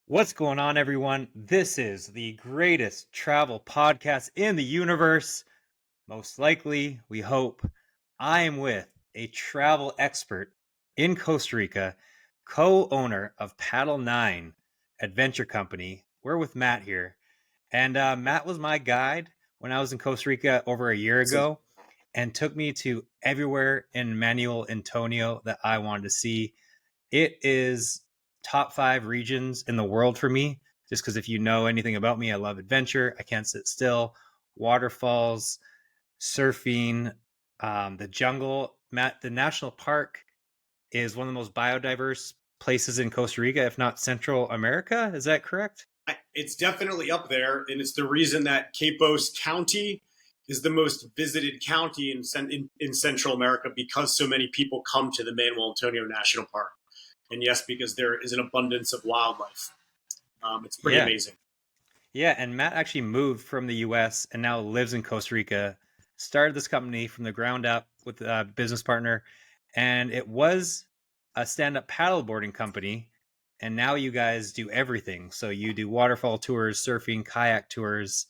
What's going on, everyone? This is the greatest travel podcast in the universe. Most likely, we hope. I am with a travel expert in Costa Rica, co owner of Paddle 9 Adventure Company. We're with Matt here. And Matt was my guide when I was in Costa Rica over a year ago and took me to everywhere in Manuel Antonio that I wanted to see. It is top 5 regions in the world for me, just because if you know anything about me, I love adventure. I can't sit still. Waterfalls, surfing, the jungle. Matt, the national park is one of the most biodiverse places in Costa Rica, if not Central America. Is that correct? It's definitely up there, and it's the reason that Capos County is the most visited county in Central America because so many people come to the Manuel Antonio National Park. And yes, because there is an abundance of wildlife. It's pretty Yeah. amazing. Yeah. And Matt actually moved from the US and now lives in Costa Rica, started this company from the ground up with a business partner. And it was a stand up paddleboarding company. And now you guys do everything. So you do waterfall tours, surfing, kayak tours,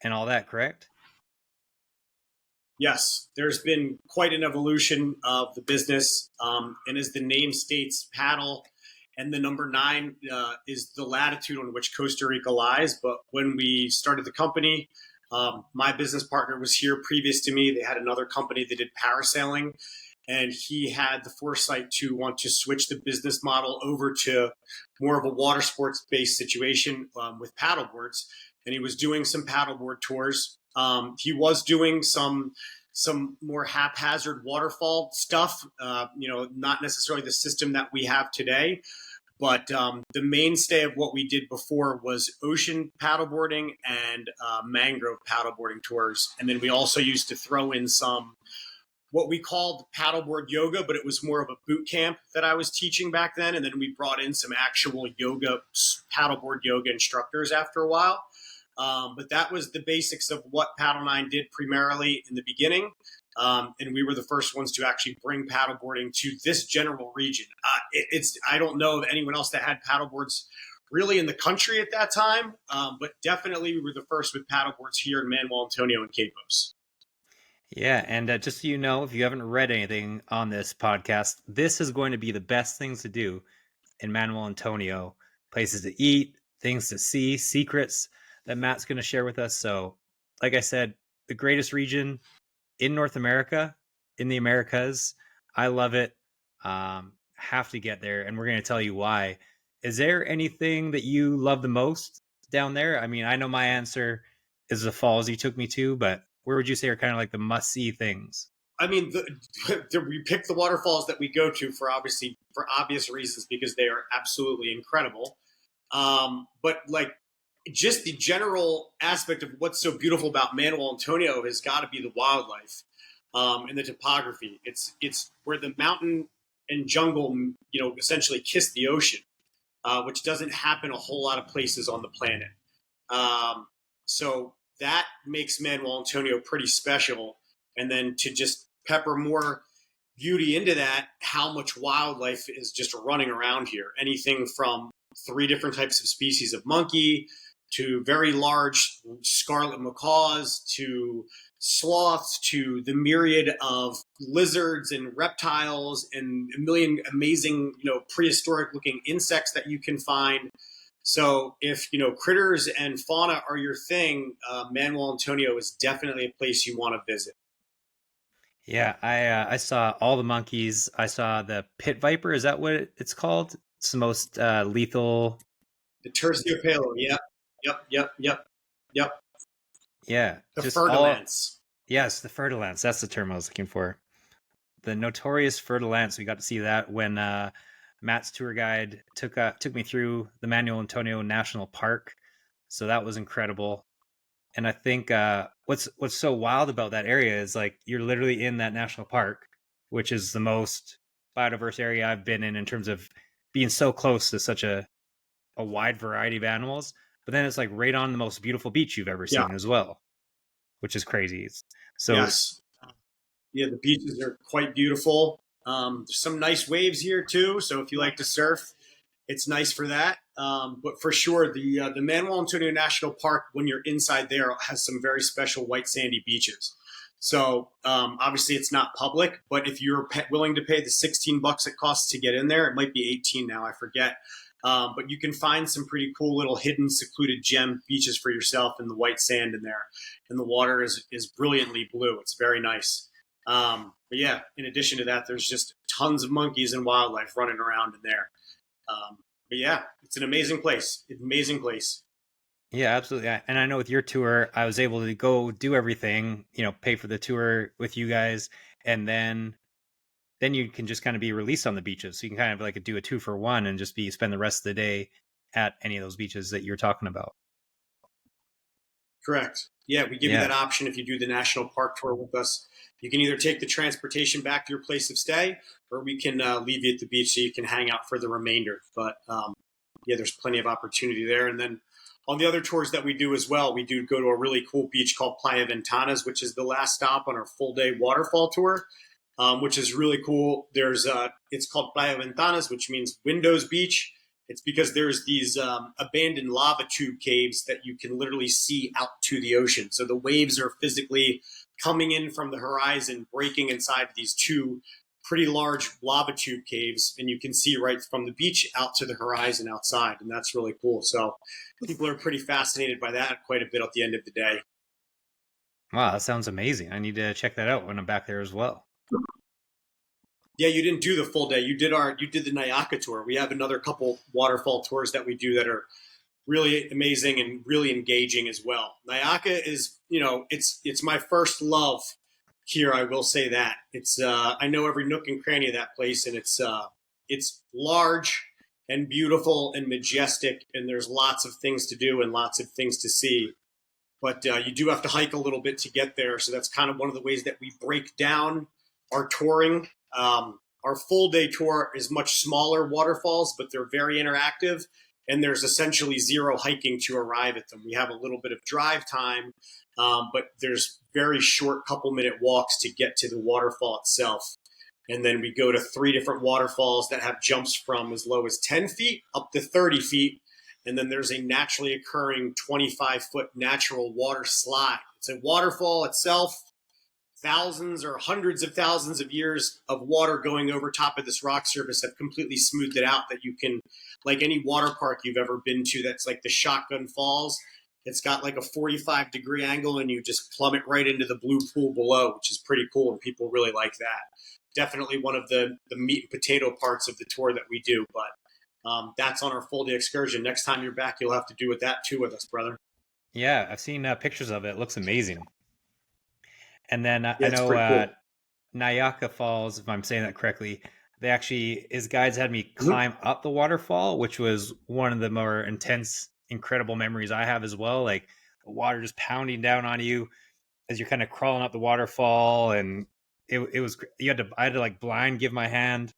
and all that, correct? Yes, there's been quite an evolution of the business. And as the name states, paddle and the number 9 is the latitude on which Costa Rica lies. But when we started the company, my business partner was here previous to me. They had another company that did parasailing, and he had the foresight to want to switch the business model over to more of a water sports based situation with paddleboards. And he was doing some paddleboard tours. He was doing some more haphazard waterfall stuff. Not necessarily the system that we have today, but the mainstay of what we did before was ocean paddleboarding and mangrove paddleboarding tours. And then we also used to throw in some what we called paddleboard yoga, but it was more of a boot camp that I was teaching back then. And then we brought in some actual paddleboard yoga instructors after a while. But that was the basics of what Paddle 9 did primarily in the beginning. And we were the first ones to actually bring paddleboarding to this general region. I don't know of anyone else that had paddleboards really in the country at that time, but definitely we were the first with paddleboards here in Manuel Antonio and Capos. Yeah. And just so you know, if you haven't read anything on this podcast, this is going to be the best things to do in Manuel Antonio, places to eat, things to see, secrets that Matt's going to share with us. So, like I said, the greatest region in North America, in the Americas. I love it. Have to get there, and we're going to tell you why. Is there anything that you love the most down there? I mean, I know my answer is the falls you took me to, but where would you say are kind of like the must-see things? I mean, we pick the waterfalls that we go to for obvious reasons because they are absolutely incredible. But like just the general aspect of what's so beautiful about Manuel Antonio has got to be the wildlife and the topography. It's where the mountain and jungle, essentially kiss the ocean, which doesn't happen a whole lot of places on the planet. So that makes Manuel Antonio pretty special. And then to just pepper more beauty into that, how much wildlife is just running around here. Anything from 3 different types of species of monkey to very large scarlet macaws to sloths to the myriad of lizards and reptiles and a million amazing, prehistoric looking insects that you can find. So if, critters and fauna are your thing, Manuel Antonio is definitely a place you want to visit. Yeah, I saw all the monkeys. I saw the pit viper. Is that what it's called? It's the most lethal. The terciopelo, yep, yep, yep, yep, yep. Yeah, The just all. ferdinands. Yes, the fertilance. That's the term I was looking for. The notorious fertilance. We got to see that when Matt's tour guide took me through the Manuel Antonio National Park. So that was incredible. And I think what's so wild about that area is like you're literally in that national park, which is the most biodiverse area I've been in terms of being so close to such a wide variety of animals. But then it's like right on the most beautiful beach you've ever Yeah. seen as well, which is crazy. So Yes. Yeah, the beaches are quite beautiful. There's some nice waves here too. So if you like to surf, it's nice for that. But for sure, the Manuel Antonio National Park, when you're inside there, has some very special white sandy beaches. So obviously it's not public, but if you're willing to pay the $16 it costs to get in there, it might be 18 now, I forget. But you can find some pretty cool little hidden, secluded gem beaches for yourself in the white sand in there. And the water is brilliantly blue. It's very nice. But yeah, in addition to that, there's just tons of monkeys and wildlife running around in there. But yeah, it's an amazing place. Amazing place. Yeah, absolutely. And I know with your tour, I was able to go do everything, pay for the tour with you guys, and then you can just kind of be released on the beaches. So you can kind of like do a 2-for-1 and just spend the rest of the day at any of those beaches that you're talking about. Correct. Yeah, we give you that option if you do the national park tour with us. You can either take the transportation back to your place of stay, or we can leave you at the beach so you can hang out for the remainder. But yeah, there's plenty of opportunity there. And then on the other tours that we do as well, we do go to a really cool beach called Playa Ventanas, which is the last stop on our full day waterfall tour, which is really cool. It's called Playa Ventanas, which means Windows Beach. It's because there's these abandoned lava tube caves that you can literally see out to the ocean. So the waves are physically coming in from the horizon, breaking inside these two pretty large lava tube caves, and you can see right from the beach out to the horizon outside, and that's really cool. So people are pretty fascinated by that quite a bit at the end of the day. Wow, that sounds amazing. I need to check that out when I'm back there as well. Yeah, you didn't do the full day. You did the Nayaka tour. We have another couple waterfall tours that we do that are really amazing and really engaging as well. Nayaka is, it's my first love here. I will say that it's, I know every nook and cranny of that place, and it's large and beautiful and majestic, and there's lots of things to do and lots of things to see. But you do have to hike a little bit to get there. So that's kind of one of the ways that we break down our touring. Our full day tour is much smaller waterfalls, but they're very interactive, and there's essentially zero hiking to arrive at them. We have a little bit of drive time, but there's very short couple-minute walks to get to the waterfall itself. And then we go to 3 different waterfalls that have jumps from as low as 10 feet up to 30 feet. And then there's a naturally occurring 25-foot natural water slide. It's a waterfall itself. Thousands or hundreds of thousands of years of water going over top of this rock surface have completely smoothed it out that you can, like any water park you've ever been to, that's like the Shotgun Falls. It's got like a 45-degree angle, and you just plummet right into the blue pool below, which is pretty cool, and people really like that. Definitely one of the meat and potato parts of the tour that we do, but that's on our full day excursion. Next time you're back, you'll have to do that too with us, brother. Yeah, I've seen pictures of it. It looks amazing. And then Yeah, I know cool. Nayaka Falls, if I'm saying that correctly, his guides had me climb up the waterfall, which was one of the more intense, incredible memories I have as well. Like the water just pounding down on you as you're kind of crawling up the waterfall. And I had to like blind give my hand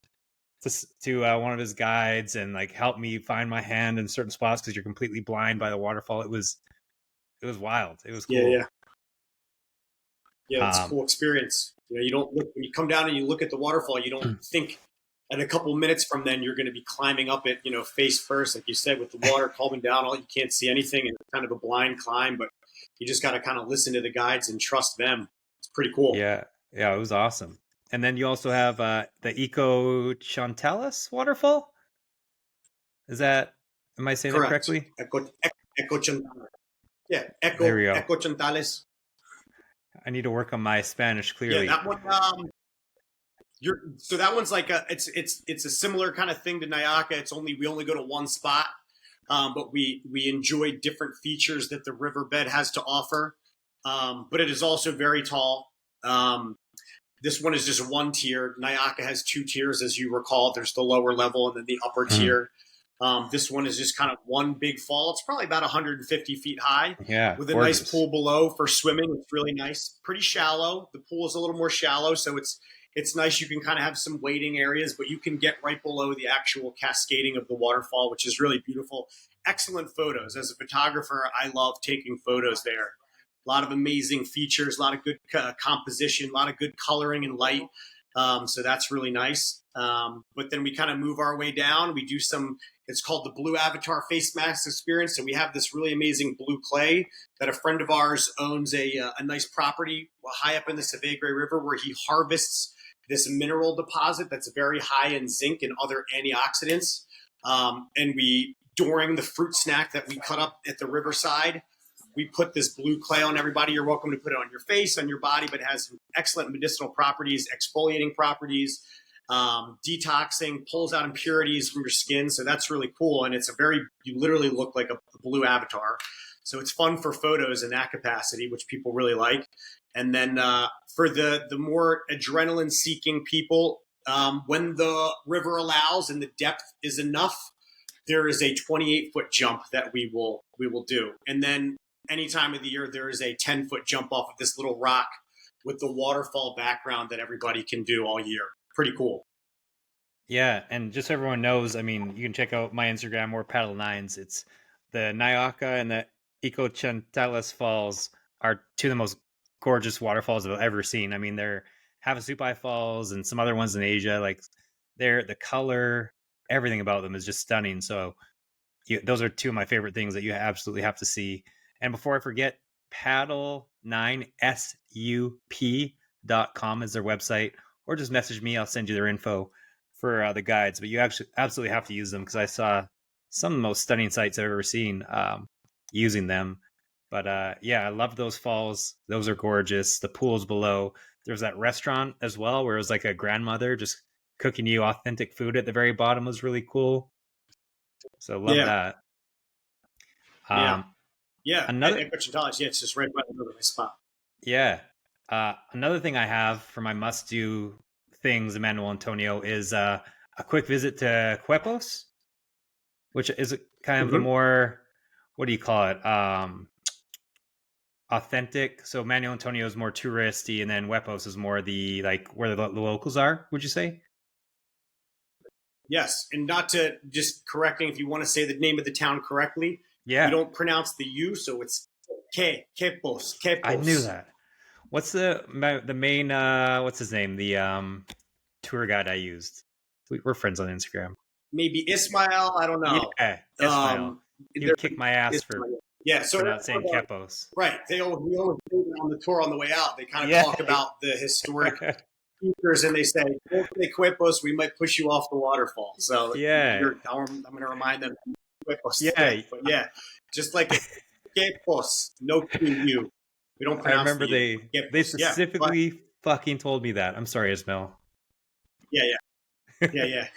to one of his guides and like help me find my hand in certain spots because you're completely blind by the waterfall. It was wild. It was cool. Yeah, it's a cool experience. You don't look when you come down and you look at the waterfall. You don't think, in a couple minutes from then you're going to be climbing up it, face first, like you said, with the water calming down. All you can't see anything, and it's kind of a blind climb. But you just got to kind of listen to the guides and trust them. It's pretty cool. Yeah, it was awesome. And then you also have the Eco Chantalis waterfall. Am I saying Correct. that correctly? Eco Chantalis. Yeah, There we go. Eco Chantalis. I need to work on my Spanish clearly. Yeah, that one. So that one's like it's a similar kind of thing to Nayaka. We only go to one spot, but we enjoy different features that the riverbed has to offer. But it is also very tall. This one is just one tier. Nayaka has 2 tiers, as you recall. There's the lower level and then the upper tier. This one is just kind of one big fall. It's probably about 150 feet high. Yeah, with a gorgeous. nice pool below for swimming. It's really nice. Pretty shallow. The pool is a little more shallow, so it's nice. You can kind of have some wading areas, but you can get right below the actual cascading of the waterfall, which is really beautiful. Excellent photos. As a photographer, I love taking photos there. A lot of amazing features, a lot of good composition, a lot of good coloring and light. So that's really nice. But then we kind of move our way down. We do It's called the Blue Avatar Face Mask Experience, and we have this really amazing blue clay that a friend of ours owns a nice property high up in the Savegre River where he harvests this mineral deposit that's very high in zinc and other antioxidants. And we, during the fruit snack that we cut up at the riverside, we put this blue clay on everybody. You're welcome to put it on your face, on your body, but it has excellent medicinal properties, exfoliating properties, detoxing, pulls out impurities from your skin. So that's really cool. And you literally look like a blue avatar. So it's fun for photos in that capacity, which people really like. And then for the more adrenaline seeking people, when the river allows and the depth is enough, there is a 28-foot jump that we will do. And then any time of the year, there is a 10-foot jump off of this little rock with the waterfall background that everybody can do all year. Pretty cool. Yeah, and just so everyone knows, I mean, you can check out my Instagram or Paddle Nines. It's the Nyaka and the Icochantelas Falls are two of the most gorgeous waterfalls I've ever seen. I mean, they're Havasupai Falls and some other ones in Asia. Like, the color, everything about them is just stunning. So those are two of my favorite things that you absolutely have to see. And before I forget, paddle9sup.com is their website, or just message me. I'll send you their info for the guides. But you actually absolutely have to use them because I saw some of the most stunning sights I've ever seen using them. But yeah, I love those falls. Those are gorgeous. The pools below. There's that restaurant as well where it was like a grandmother just cooking you authentic food at the very bottom was really cool. So love that. Yeah. Another at Icochantelas, yeah, it's just right by the river, my spot. Yeah. Another thing I have for my must-do things, Manuel Antonio, is a quick visit to Quepos, which is kind of the more, what do you call it? Authentic. So Manuel Antonio is more touristy, and then Huepos is more the like where the locals are. Would you say? Yes, and not to just correcting if you want to say the name of the town correctly. Yeah, you don't pronounce the U, so it's Quepos. I knew that. What's the main? What's his name? The tour guide I used. We're friends on Instagram. Maybe Ismail. I don't know. Yeah, Ismail. He would kick my ass for not saying Quepos. Right. We always on the tour on the way out. They kind of talk about the historic features, and they say, "Go to Quepos, we might push you off the waterfall." So yeah, I'm going to remind them. Quepos. Yeah, but yeah, just like Quepos, no Q. We don't pronounce. I remember they specifically fucking told me that. I'm sorry, Ismail. Yeah. Yeah,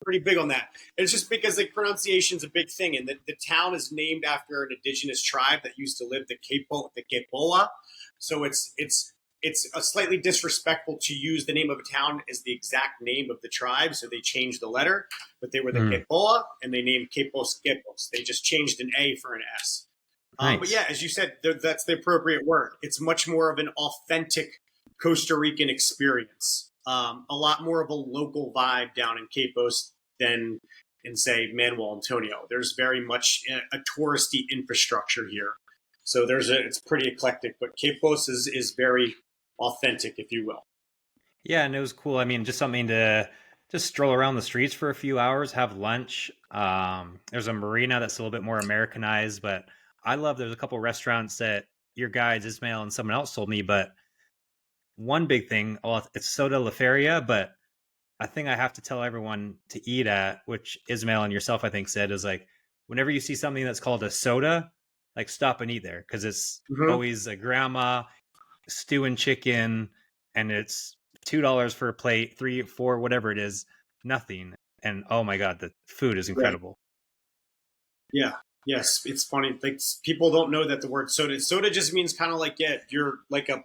pretty big on that. And it's just because the pronunciation is a big thing, and the town is named after an indigenous tribe that used to live, the Quepoa. So it's a slightly disrespectful to use the name of a town as the exact name of the tribe. So they changed the letter, but they were the Quepoa, and they named Quepos. They just changed an A for an S. Nice. But yeah, as you said, that's the appropriate word. It's much more of an authentic Costa Rican experience. A lot more of a local vibe down in Quepos than in, say, Manuel Antonio. There's very much a touristy infrastructure here. So it's pretty eclectic, but Quepos is very authentic, if you will. Yeah, and it was cool. I mean, just something to just stroll around the streets for a few hours, have lunch. There's a marina that's a little bit more Americanized, but there's a couple restaurants that your guides, Ismail and someone else told me, but one big thing, it's Soda La Feria, but I think I have to tell everyone to eat at, which Ismail and yourself, I think, said is like, whenever you see something that's called a soda, like stop and eat there. Cause it's always a grandma stewing chicken and it's $2 for a plate, 3, 4, whatever it is, nothing. And oh my God, the food is incredible. Yeah. Yes. It's funny. Like people don't know that the word soda just means kind of like, you're like a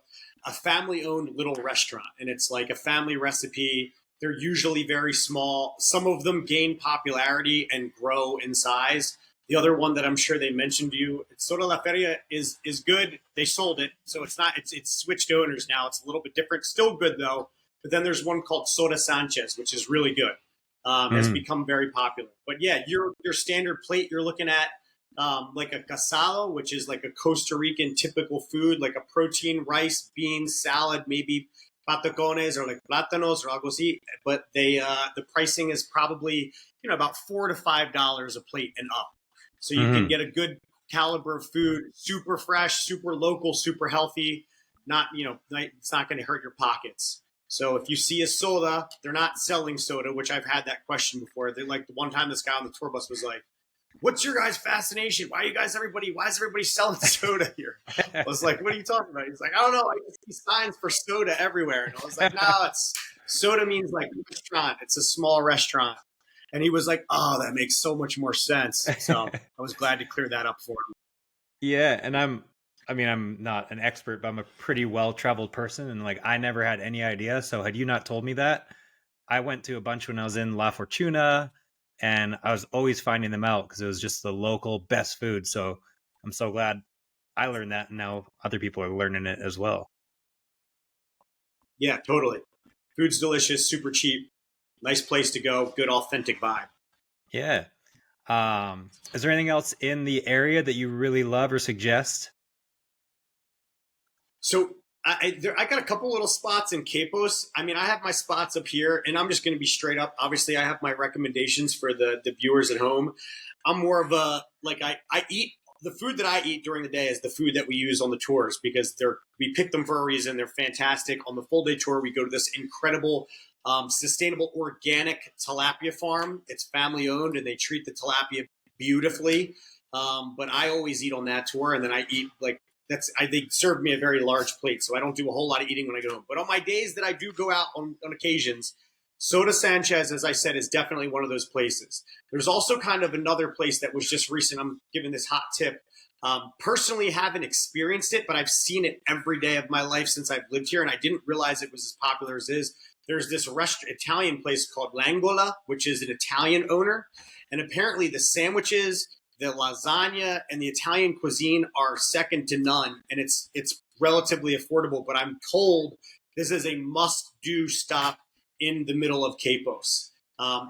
family owned little restaurant, and it's like a family recipe. They're usually very small. Some of them gain popularity and grow in size. The other one that I'm sure they mentioned to you, Soda La Feria is good. They sold it. So it's switched owners now. It's a little bit different. Still good though. But then there's one called Soda Sanchez, which is really good. Has become very popular. But yeah, your standard plate, you're looking at like a casado, which is like a Costa Rican typical food, like a protein, rice, beans, salad, maybe patacones or like plátanos or algo así, but they the pricing is probably about $4 to $5 a plate and up. So you can Mm-hmm. get a good caliber of food, super fresh, super local, super healthy. Not it's not going to hurt your pockets. So if you see a soda, they're not selling soda, which I've had that question before. They like the one time this guy on the tour bus was like, "What's your guys' fascination? Why is everybody selling soda here?" I was like, "What are you talking about?" He's like, "I don't know. I just see signs for soda everywhere." And I was like, "No, it's soda means like restaurant. It's a small restaurant." And he was like, "Oh, that makes so much more sense." So I was glad to clear that up for him. Yeah, and I'm not an expert, but I'm a pretty well-traveled person, and like I never had any idea. So had you not told me that, I went to a bunch when I was in La Fortuna, and I was always finding them out because it was just the local best food. So I'm so glad I learned that, and now other people are learning it as well. Yeah, totally. Food's delicious, super cheap, nice place to go, good authentic vibe. Yeah. Is there anything else in the area that you really love or suggest? So I got a couple little spots in Capos. I mean, I have my spots up here, and I'm just going to be straight up. Obviously, I have my recommendations for the viewers at home. I'm more of a like I eat the food that I eat during the day is the food that we use on the tours because we pick them for a reason. They're fantastic. On the full day tour, we go to this incredible sustainable organic tilapia farm. It's family owned, and they treat the tilapia beautifully. But I always eat on that tour, and then I eat like they served me a very large plate, so I don't do a whole lot of eating when I go home. But on my days that I do go out on occasions, Soda Sanchez, as I said, is definitely one of those places. There's also kind of another place that was just recent. I'm giving this hot tip. Personally, haven't experienced it, but I've seen it every day of my life since I've lived here, and I didn't realize it was as popular as it is. There's this Italian place called L'Angola, which is an Italian owner, and apparently the sandwiches, the lasagna, and the Italian cuisine are second to none, and it's relatively affordable. But I'm told this is a must-do stop in the middle of Capos.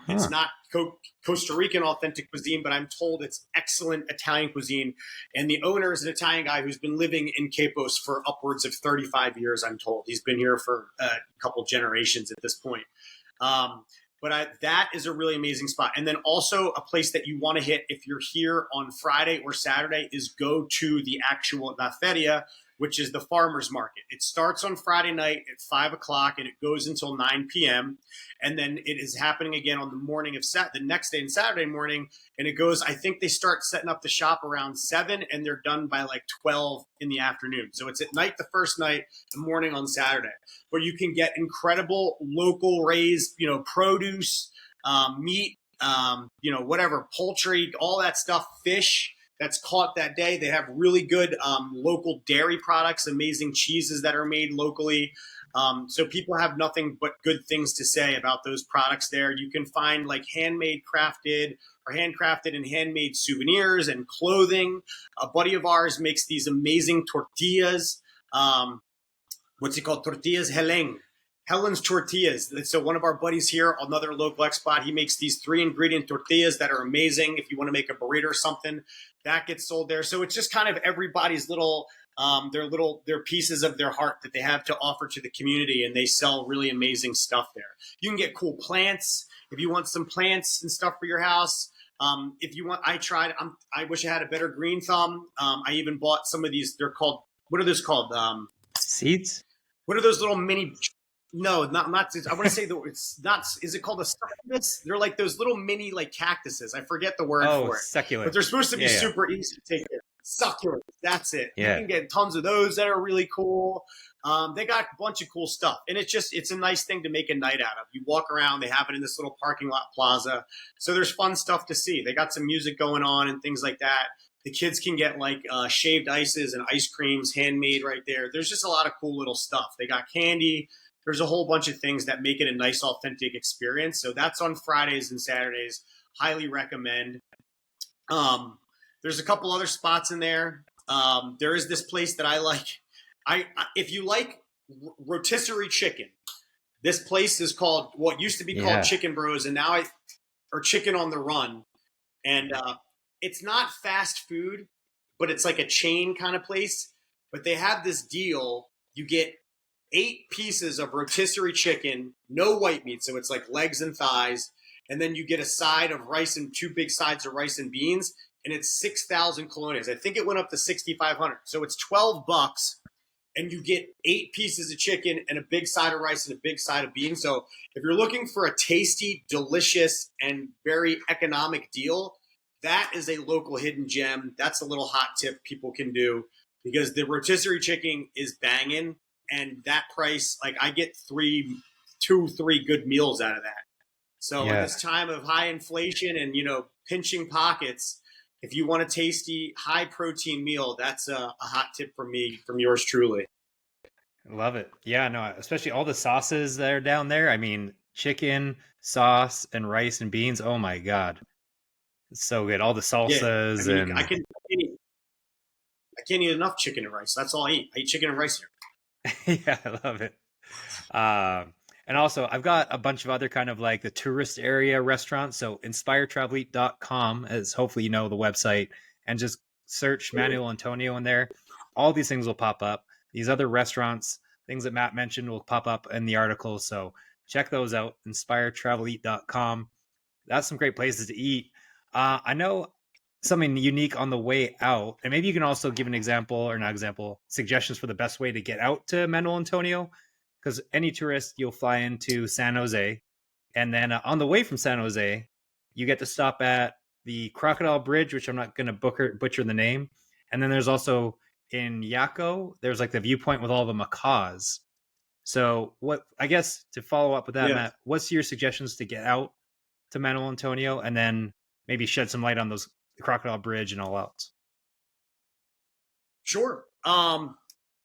It's Huh. not Costa Rican authentic cuisine, but I'm told it's excellent Italian cuisine. And the owner is an Italian guy who's been living in Capos for upwards of 35 years, I'm told. He's been here for a couple generations at this point. That is a really amazing spot. And then also a place that you want to hit if you're here on Friday or Saturday is go to the actual La Feria, which is the farmer's market. It starts on Friday night at 5 o'clock and it goes until 9 p.m. And then it is happening again on the morning of the next day and Saturday morning. And it goes, I think they start setting up the shop around 7 and they're done by like 12 in the afternoon. So it's at night the first night, the morning on Saturday, where you can get incredible local raised, produce, meat, whatever, poultry, all that stuff, fish that's caught that day. They have really good local dairy products, amazing cheeses that are made locally. So people have nothing but good things to say about those products there. You can find like handcrafted and handmade souvenirs and clothing. A buddy of ours makes these amazing tortillas. What's it called? Tortillas Helen. Helen's Tortillas. So one of our buddies here, another local expot, he makes these 3-ingredient tortillas that are amazing. If you want to make a burrito or something, that gets sold there. So it's just kind of everybody's little their pieces of their heart that they have to offer to the community, and they sell really amazing stuff there. You can get cool plants if you want some plants and stuff for your house. If you want, I wish I had a better green thumb. I even bought some of these. They're called, what are those called? Seeds? What are those little mini? No, not. I want to say it's not. Is it called a succulus? They're like those little mini like cactuses. I forget the word Oh, for it, but succulent. they're supposed to be Yeah. super easy to take care of. Succulents. That's it. Yeah. You can get tons of those that are really cool. They got a bunch of cool stuff, and it's a nice thing to make a night out of. You walk around. They have it in this little parking lot plaza, so there's fun stuff to see. They got some music going on and things like that. The kids can get like shaved ices and ice creams handmade right there. There's just a lot of cool little stuff. They got candy. There's a whole bunch of things that make it a nice, authentic experience. So that's on Fridays and Saturdays. Highly recommend. There's a couple other spots in there. There is this place that I like. If you like rotisserie chicken, this place is called what used to be called Chicken Bros, and now or Chicken on the Run. And it's not fast food, but it's like a chain kind of place. But they have this deal. You get 8 pieces of rotisserie chicken, no white meat, so it's like legs and thighs, and then you get a side of rice and 2 big sides of rice and beans, and it's 6,000 colones. I think it went up to 6,500. So it's $12, and you get 8 pieces of chicken and a big side of rice and a big side of beans. So if you're looking for a tasty, delicious, and very economic deal, that is a local hidden gem. That's a little hot tip people can do, because the rotisserie chicken is banging, and that price, like, I get 3 good meals out of that. So in this time of high inflation and, pinching pockets, if you want a tasty, high protein meal, that's a hot tip from me, from yours truly. Love it. Yeah, no, especially all the sauces that are down there. I mean, chicken, sauce, and rice and beans. Oh my God. It's so good. All the salsas and I can't eat enough chicken and rice. That's all I eat. I eat chicken and rice here. Yeah, I love it. And also, I've got a bunch of other kind of like the tourist area restaurants. So inspiretraveleat.com, as hopefully you know the website, and just search Manuel Antonio in there. All these things will pop up. These other restaurants, things that Matt mentioned, will pop up in the article. So check those out, inspiretraveleat.com. That's some great places to eat. I know something unique on the way out, and maybe you can also give an example, or not example, suggestions for the best way to get out to Manuel Antonio. Because any tourist, you'll fly into San Jose, and then on the way from San Jose, you get to stop at the Crocodile Bridge, which I'm not going to butcher the name. And then there's also in Yaco, there's like the viewpoint with all the macaws. So what, I guess to follow up with that, Matt, what's your suggestions to get out to Manuel Antonio, and then maybe shed some light on the Crocodile Bridge and all else? Sure.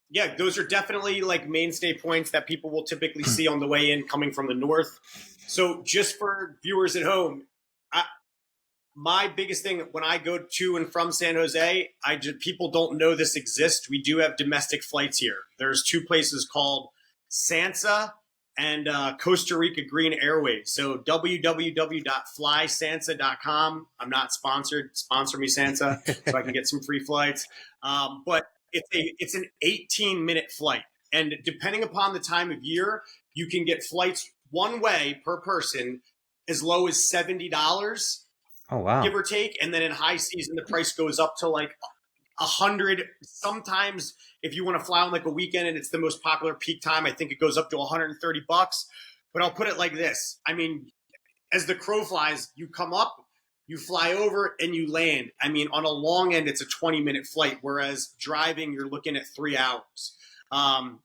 Yeah, those are definitely like mainstay points that people will typically see on the way in coming from the north. So just for viewers at home, my biggest thing when I go to and from San Jose, people don't know this exists. We do have domestic flights here. There's 2 places called Sansa and Costa Rica Green Airways. So www.flysansa.com. I'm not sponsored. Sponsor me, Sansa, so I can get some free flights. But it's an 18-minute flight. And depending upon the time of year, you can get flights one way per person as low as $70. Oh, wow. Give or take. And then in high season, the price goes up to like 100. Sometimes if you want to fly on like a weekend and it's the most popular peak time, I think it goes up to $130. But I'll put it like this. I mean, as the crow flies, you come up, you fly over, and you land. I mean, on a long end, it's a 20-minute flight, whereas driving, you're looking at 3 hours. And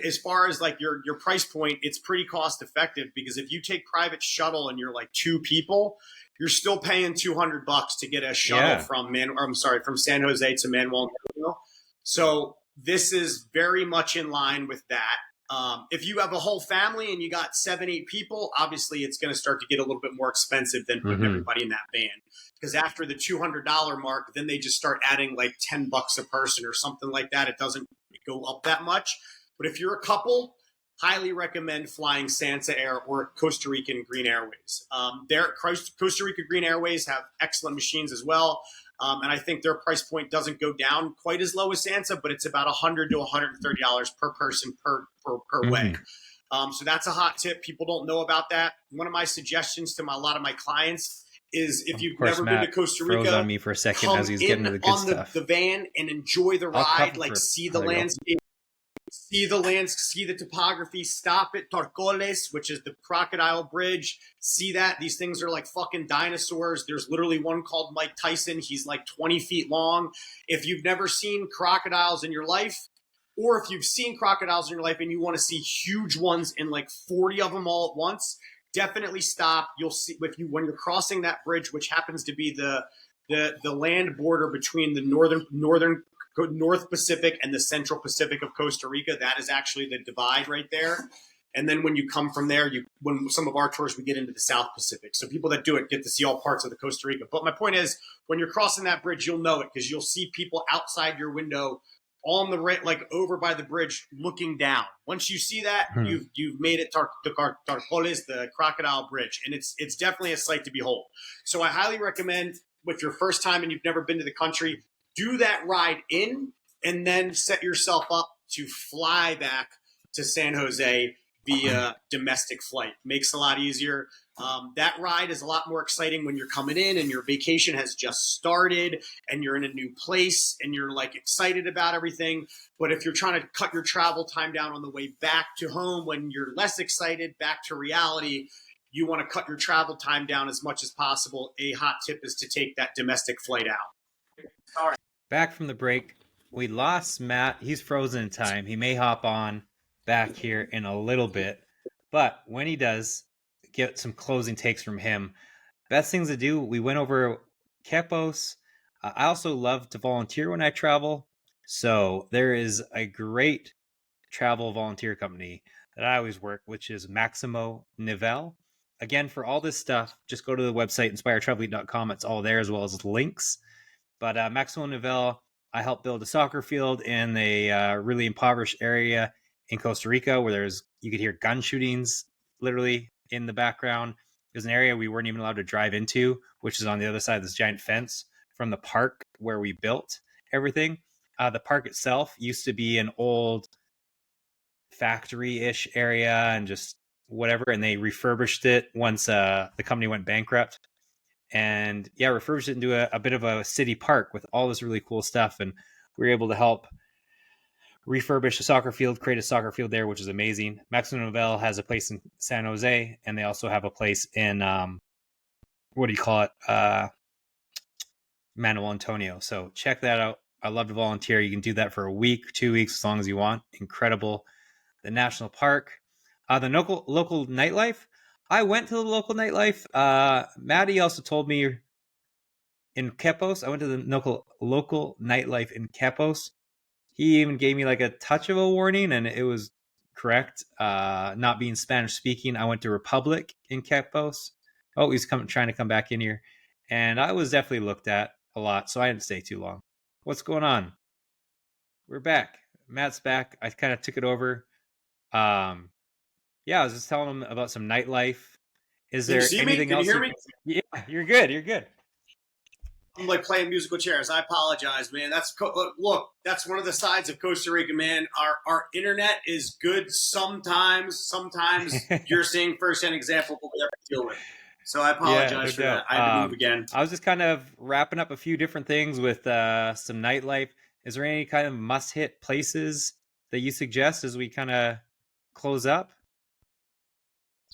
as far as like your price point, it's pretty cost effective, because if you take private shuttle and you're like 2 people, you're still paying $200 to get a shuttle from San Jose to Manuel Antonio. So this is very much in line with that. If you have a whole family and you got 7-8 people, obviously it's going to start to get a little bit more expensive than putting everybody in that van. Because after the $200 mark, then they just start adding like $10 a person or something like that. It doesn't go up that much. But if you're a couple, highly recommend flying Sansa Air or Costa Rican Green Airways. Costa Rica Green Airways have excellent machines as well. And I think their price point doesn't go down quite as low as Sansa, but it's about $100 to $130 per person per way. So that's a hot tip. People don't know about that. One of my suggestions to a lot of my clients is, if you've never been to Costa Rica, on me for a second as he's getting to the good stuff. The van and enjoy the ride, like see the landscape. See the topography, stop at Torcoles, which is the Crocodile Bridge. See that? These things are like fucking dinosaurs. There's literally one called Mike Tyson. He's like 20 feet long. If you've never seen crocodiles in your life, or if you've seen crocodiles in your life and you want to see huge ones and like 40 of them all at once, definitely stop. You'll see when you're crossing that bridge, which happens to be the land border between the North Pacific and the Central Pacific of Costa Rica. That is actually the divide right there. And then when you come from there, when some of our tours, we get into the South Pacific. So people that do it get to see all parts of the Costa Rica. But my point is, when you're crossing that bridge, you'll know it, because you'll see people outside your window on the like over by the bridge looking down. Once you see that, you've made it to Torcoles, the Crocodile Bridge. And it's definitely a sight to behold. So I highly recommend, with your first time and you've never been to the country, do that ride in, and then set yourself up to fly back to San Jose via domestic flight. Makes it a lot easier. That ride is a lot more exciting when you're coming in and your vacation has just started and you're in a new place and you're like excited about everything. But if you're trying to cut your travel time down on the way back to home when you're less excited, back to reality, you want to cut your travel time down as much as possible. A hot tip is to take that domestic flight out. Sorry. Back from the break, we lost Matt. He's frozen in time. He may hop on back here in a little bit. But when he does, get some closing takes from him. Best things to do, we went over Quepos. I also love to volunteer when I travel. So there is a great travel volunteer company that I always work, which is Maximo Nivel. Again, for all this stuff, just go to the website, inspiretravellead.com. It's all there as well as links. But Maximo Nivel, I helped build a soccer field in a really impoverished area in Costa Rica where you could hear gun shootings literally in the background. There's an area we weren't even allowed to drive into, which is on the other side of this giant fence from the park where we built everything. The park itself used to be an old factory-ish area and just whatever, and they refurbished it once the company went bankrupt. And yeah, refurbished it into a bit of a city park with all this really cool stuff. And we were able to help refurbish a soccer field, create a soccer field there, which is amazing. Maximo Novel has a place in San Jose, and they also have a place in, what do you call it? Manuel Antonio. So check that out. I love to volunteer. You can do that for a week, 2 weeks, as long as you want. Incredible. The national park, the local nightlife. I went to the local nightlife. Matty also told me in Quepos. I went to the local nightlife in Quepos. He even gave me like a touch of a warning, and it was correct. Not being Spanish speaking, I went to Republic in Quepos. Oh, he's trying to come back in here, and I was definitely looked at a lot, so I didn't stay too long. What's going on? We're back. Matt's back. I kind of took it over. Yeah, I was just telling him about some nightlife. Is there anything else? Can you hear me? Yeah, you're good. You're good. I'm like playing musical chairs. I apologize, man. Look, that's one of the sides of Costa Rica, man. Our internet is good sometimes. Sometimes you're seeing firsthand example of what we have to deal with. So I apologize for that. I had to move again. I was just kind of wrapping up a few different things with some nightlife. Is there any kind of must-hit places that you suggest as we kind of close up?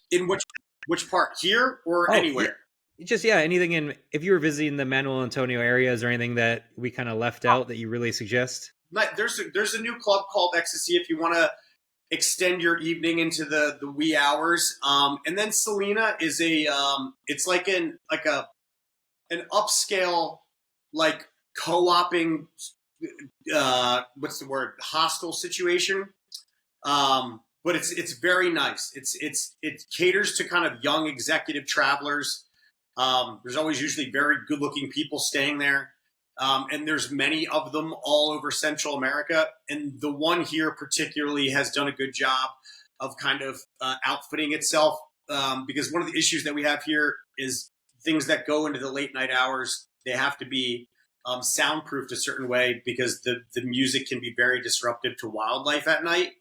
In which part, here or anywhere? Yeah. Anything in, if you were visiting the Manuel Antonio area, is there anything that we kind of left out that you really suggest? There's a new club called Ecstasy if you want to extend your evening into the wee hours. And then Selena is it's like an upscale, like co-oping, what's the word? Hostel situation. But it's very nice. It caters to kind of young executive travelers. There's always usually very good looking people staying there. And there's many of them all over Central America. And the one here particularly has done a good job of kind of outfitting itself. Because one of the issues that we have here is things that go into the late night hours, they have to be soundproofed a certain way because the music can be very disruptive to wildlife at night.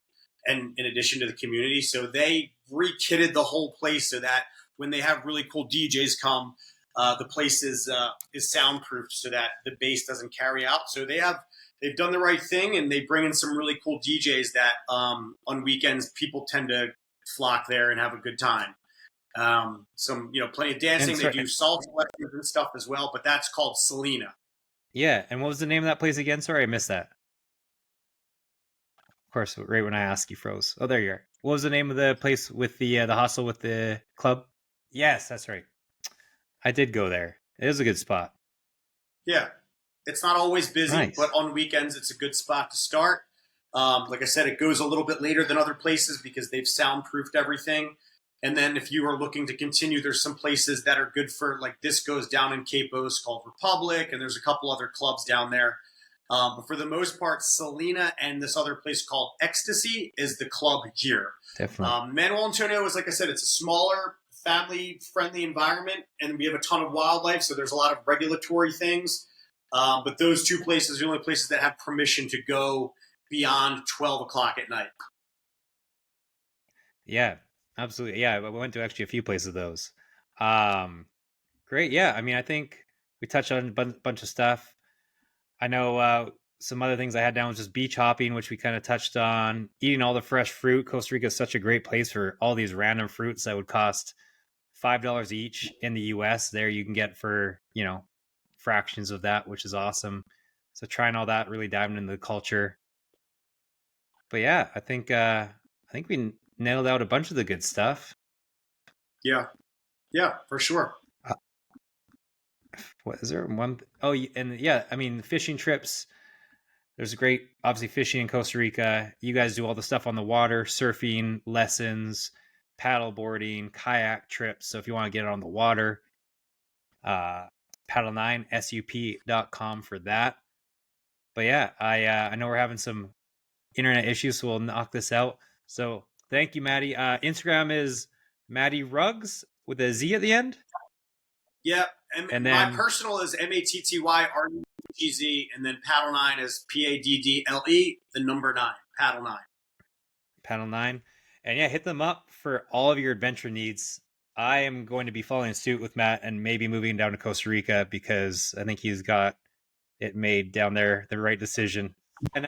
And in addition to the community. So they re-kitted the whole place so that when they have really cool DJs come, the place is soundproofed so that the bass doesn't carry out. So they've done the right thing, and they bring in some really cool DJs that on weekends people tend to flock there and have a good time. Plenty of dancing. They do salsa lessons and stuff as well, but that's called Selena. Yeah, and what was the name of that place again? Sorry, I missed that. Of course, right when I asked, you froze. Oh, there you are. What was the name of the place with the hostel with the club? Yes, that's right. I did go there. It is a good spot. Yeah, it's not always busy, nice. But on weekends it's a good spot to start. Like I said, it goes a little bit later than other places because they've soundproofed everything. And then if you are looking to continue, there's some places that are good for, like this goes down in Quepos called Republic, and there's a couple other clubs down there. But for the most part, Selena and this other place called Ecstasy is the club here. Definitely. Manuel Antonio is, like I said, it's a smaller, family-friendly environment, and we have a ton of wildlife, so there's a lot of regulatory things. But those two places are the only places that have permission to go beyond 12 o'clock at night. Yeah, absolutely. Yeah, we went to actually a few places of those. Great. Yeah, I mean, I think we touched on a bunch of stuff. I know some other things I had down was just beach hopping, which we kind of touched on. Eating all the fresh fruit. Costa Rica is such a great place for all these random fruits that would cost $5 each in the US. There you can get for, fractions of that, which is awesome. So trying all that, really diving into the culture. But yeah, I think we nailed out a bunch of the good stuff. Yeah, for sure. What is there one? Oh, and yeah, I mean, fishing trips. There's a great, obviously, fishing in Costa Rica. You guys do all the stuff on the water, surfing lessons, paddle boarding, kayak trips. So if you want to get on the water, uh, paddle9sup.com for that. But yeah, I know we're having some internet issues, so we'll knock this out. So thank you, Matty. Instagram is Matty Ruggs with a Z at the end. Yeah, and my then personal is MattyRugz, and then Paddle 9 is PADDLE, the number 9, Paddle 9. Paddle 9. And yeah, hit them up for all of your adventure needs. I am going to be following suit with Matt and maybe moving down to Costa Rica because I think he's got it made down there, the right decision. And